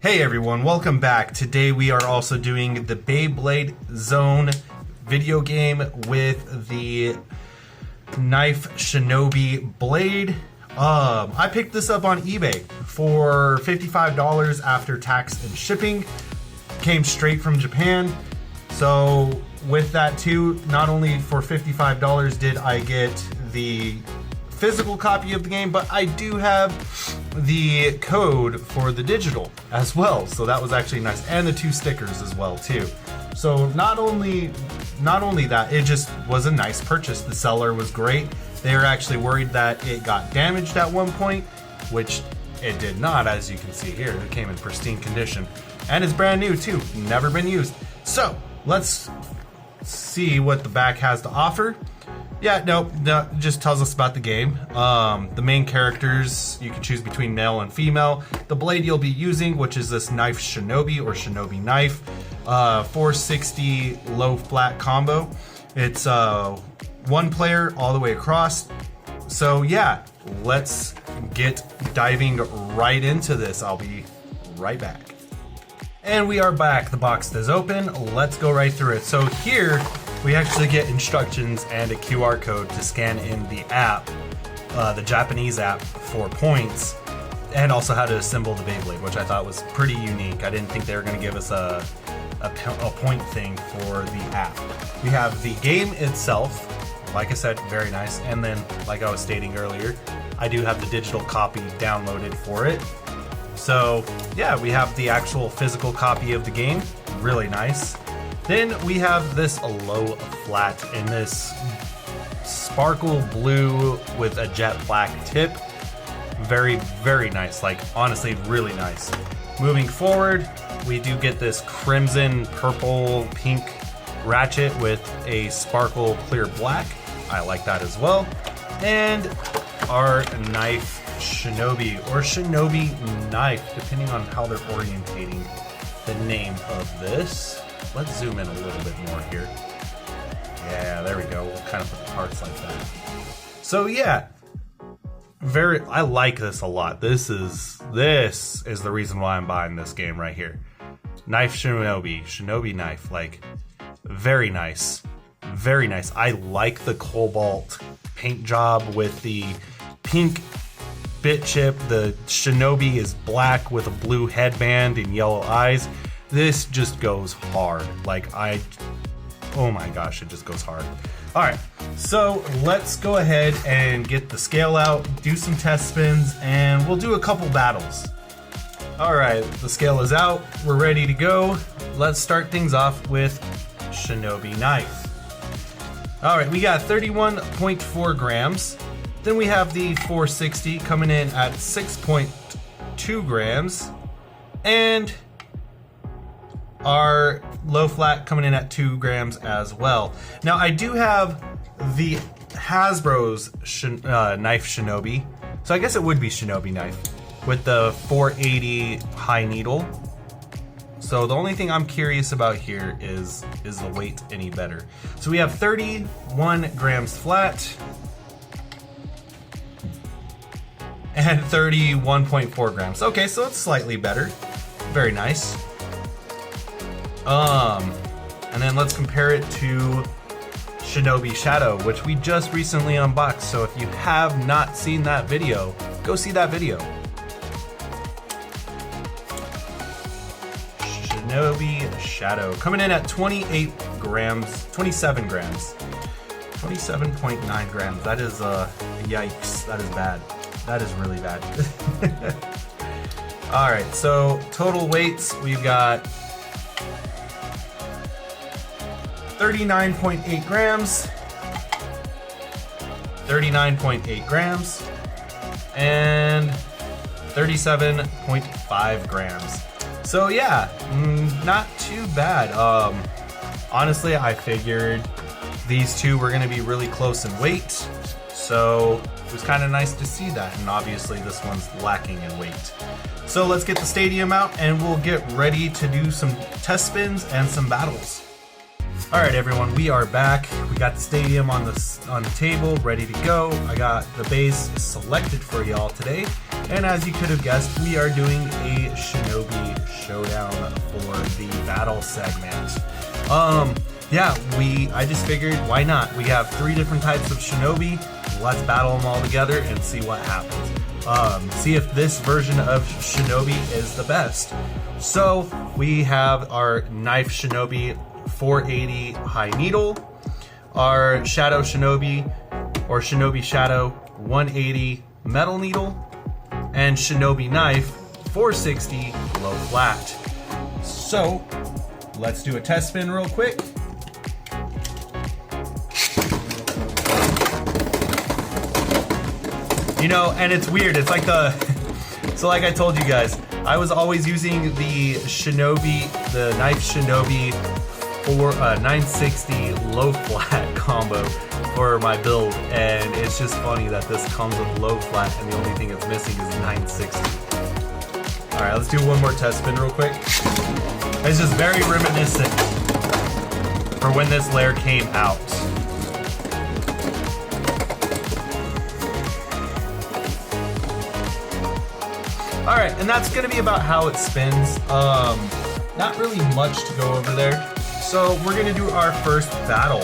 Hey everyone, welcome back. Today we are also doing the Beyblade XONE video game with the knife Shinobi blade. I picked this up on eBay for $55 after tax and shipping. Came straight from Japan. So with that too, not only for $55 did I get the physical copy of the game, but I do have the code for the digital as well. So that was actually nice, and the 2 stickers as well too. So not only that, it just was a nice purchase. The seller was great. They were actually worried that it got damaged at one point, which it did not, as you can see here. It came in pristine condition, and it's brand new too, never been used. So let's see what the back has to offer. Yeah, no, it just tells us about the game. The main characters, you can choose between male and female. The blade you'll be using, which is this knife Shinobi or Shinobi knife, 460 low flat combo. It's 1 player all the way across. So yeah, let's get diving right into this. I'll be right back. And we are back. The box is open. Let's go right through it. So here we actually get instructions and a QR code to scan in the app, the Japanese app, for points, and also how to assemble the Beyblade, which I thought was pretty unique. I didn't think they were going to give us a point thing for the app. We have the game itself, like I said, very nice. And then, like I was stating earlier, I do have the digital copy downloaded for it. So yeah, we have the actual physical copy of the game, really nice. Then we have this low flat in this sparkle blue with a jet black tip. Very, very nice, like honestly really nice. Moving forward, we do get this crimson, purple, pink ratchet with a sparkle clear black. I like that as well. And our knife Shinobi, or Shinobi knife, depending on how they're orientating the name of this. Let's zoom in a little bit more here. Yeah, there we go. We'll kind of put the parts like that. So yeah, I like this a lot. This is the reason why I'm buying this game right here. Knife Shinobi knife, like very nice, very nice. I like the cobalt paint job with the pink bit chip. The Shinobi is black with a blue headband and yellow eyes. This just goes hard. Like oh my gosh, it just goes hard. All right, so let's go ahead and get the scale out, do some test spins, and we'll do a couple battles. All right, the scale is out. We're ready to go. Let's start things off with Shinobi knife. All right, we got 31.4 grams. Then we have the 460 coming in at 6.2 grams. And our low flat coming in at 2 grams as well. Now I do have the Hasbro's knife Shinobi. So I guess it would be Shinobi knife with the 480 high needle. So the only thing I'm curious about here is the weight any better? So we have 31 grams flat and 31.4 grams. Okay, so it's slightly better. Very nice. And then let's compare it to Shinobi Shadow, which we just recently unboxed. So if you have not seen that video, go see that video. Shinobi Shadow coming in at 27 grams. 27.9 grams. That is yikes. That is bad. That is really bad. All right, so total weights, we've got 39.8 grams, 39.8 grams, and 37.5 grams. So yeah, not too bad. Honestly, I figured these two were gonna be really close in weight, so it was kind of nice to see that, and obviously this one's lacking in weight. So let's get the stadium out and we'll get ready to do some test spins and some battles. All right, everyone, we are back. We got the stadium on the table, ready to go. I got the base selected for y'all today, and as you could have guessed, we are doing a Shinobi showdown for the battle segment. Yeah, I just figured, why not? We have 3 different types of Shinobi. Let's battle them all together and see what happens. See if this version of Shinobi is the best. So we have our Knife Shinobi 480 High Needle, our Shadow Shinobi or Shinobi Shadow 180 Metal Needle, and Shinobi Knife 460 Low Flat. So let's do a test spin real quick. You know, and it's weird, it's like so like I told you guys, I was always using the Shinobi, the Knife Shinobi 960 Low Flat combo for my build, and it's just funny that this comes with Low Flat and the only thing it's missing is 960. Alright, let's do one more test spin real quick. It's just very reminiscent for when this layer came out. Alright, and that's going to be about how it spins. Not really much to go over there. So we're going to do our first battle.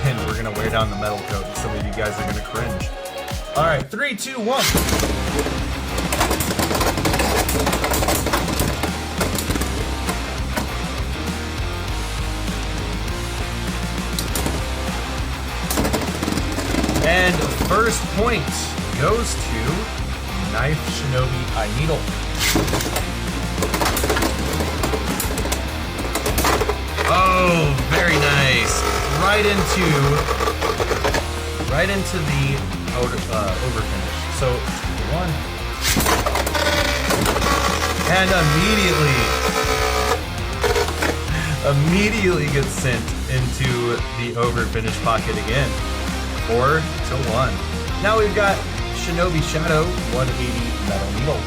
And we're going to wear down the metal coat, and some of you guys are going to cringe. Alright, 3, 2, 1. And first point goes to Knife Shinobi High Needle. Oh, very nice. Right into the over finish. So 1. And immediately gets sent into the over finish pocket again. 4 to 1. Now we've got Shinobi Shadow 180 Metal Needle.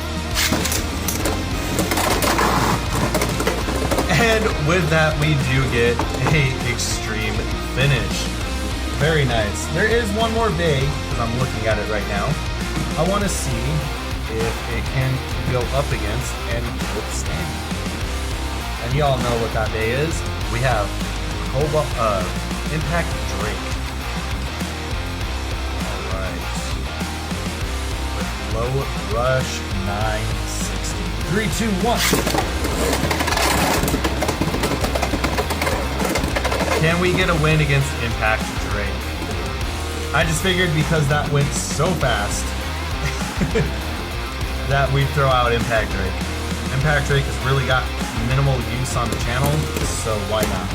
And with that, we do get a extreme finish. Very nice. There is one more bay, because I'm looking at it right now. I want to see if it can go up against and withstand. And y'all know what that bay is. We have Impact Drake. Low Rush 960. 3, 2, 1. Can we get a win against Impact Drake? I just figured because that went so fast that we'd throw out Impact Drake. Impact Drake has really got minimal use on the channel, so why not?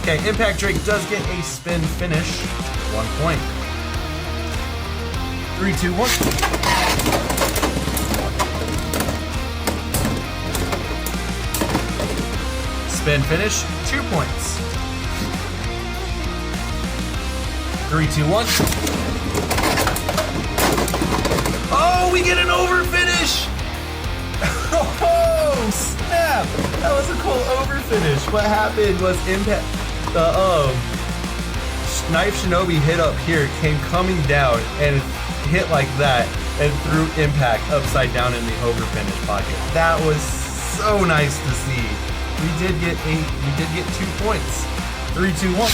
Okay, Impact Drake does get a spin finish. 1 point. 3, 2, 1. Spin finish, 2 points. 3, 2, 1. Oh, we get an over finish! Oh, snap! That was a cool over finish. What happened was Impact, Knife Shinobi hit up here, came coming down, and hit like that, and threw Impact upside down in the over finish pocket. That was so nice to see. We did get 2 points. 3, 2, 1.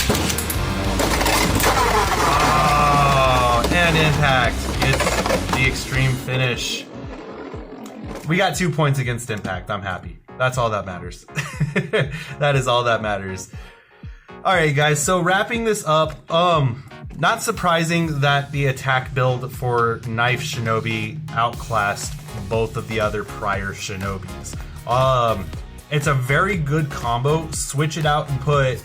Oh, and Impact gets the extreme finish. We got 2 points against Impact. I'm happy. That's all that matters. That is all that matters. Alright guys, so wrapping this up, not surprising that the attack build for Knife Shinobi outclassed both of the other prior Shinobis. It's a very good combo. Switch it out and put,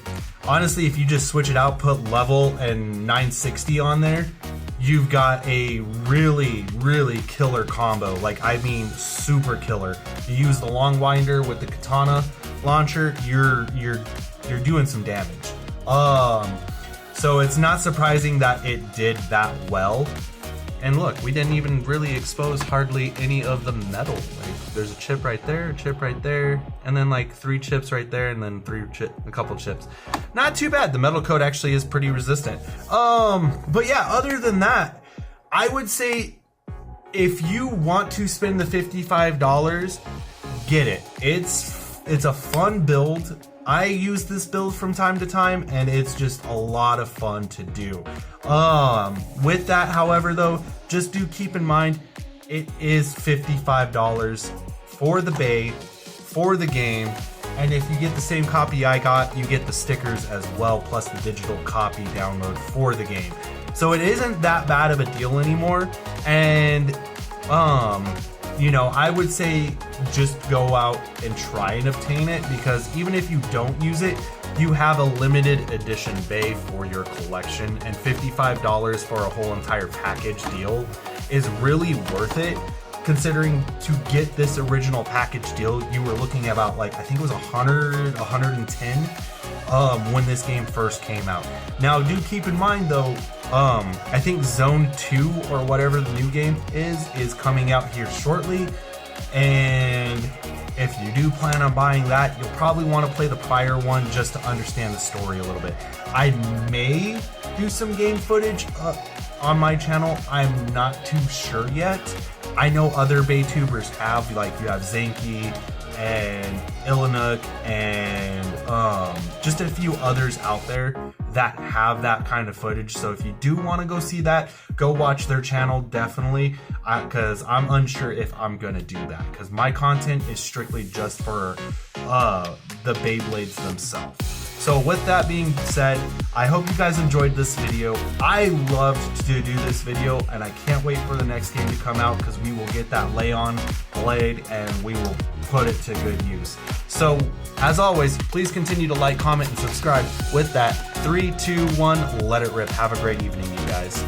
honestly, if you just switch it out, put level and 960 on there, you've got a really, really killer combo. Like, I mean, super killer. You use the long winder with the katana launcher, you're doing some damage. So it's not surprising that it did that well. And look, we didn't even really expose hardly any of the metal. Like, there's a chip right there, a chip right there, and then like 3 chips right there, and then a couple chips. Not too bad. The metal coat actually is pretty resistant. But yeah, other than that, I would say if you want to spend the $55, get it. It's a fun build. I use this build from time to time, and it's just a lot of fun to do. With that, however, though, just do keep in mind, it is $55 for the Bay, for the game, and if you get the same copy I got, you get the stickers as well, plus the digital copy download for the game. So it isn't that bad of a deal anymore, and you know, I would say just go out and try and obtain it, because even if you don't use it, you have a limited edition Bay for your collection, and $55 for a whole entire package deal is really worth it, considering to get this original package deal, you were looking at about, like, I think it was 100, 110 when this game first came out. Now, do keep in mind though, I think Zone 2 or whatever the new game is coming out here shortly, and if you do plan on buying that, you'll probably want to play the prior one just to understand the story a little bit. I may do some game footage on my channel, I'm not too sure yet. I know other Baytubers have, like you have Zanky and Ilinuk and just a few others out there that have that kind of footage. So if you do want to go see that, go watch their channel, definitely, because I'm unsure if I'm gonna do that, because my content is strictly just for the Beyblades themselves. So with that being said, I hope you guys enjoyed this video. I loved to do this video, and I can't wait for the next game to come out, because we will get that lay-on blade and we will put it to good use. So as always, please continue to like, comment, and subscribe. With that, 3, 2, 1, let it rip. Have a great evening, you guys.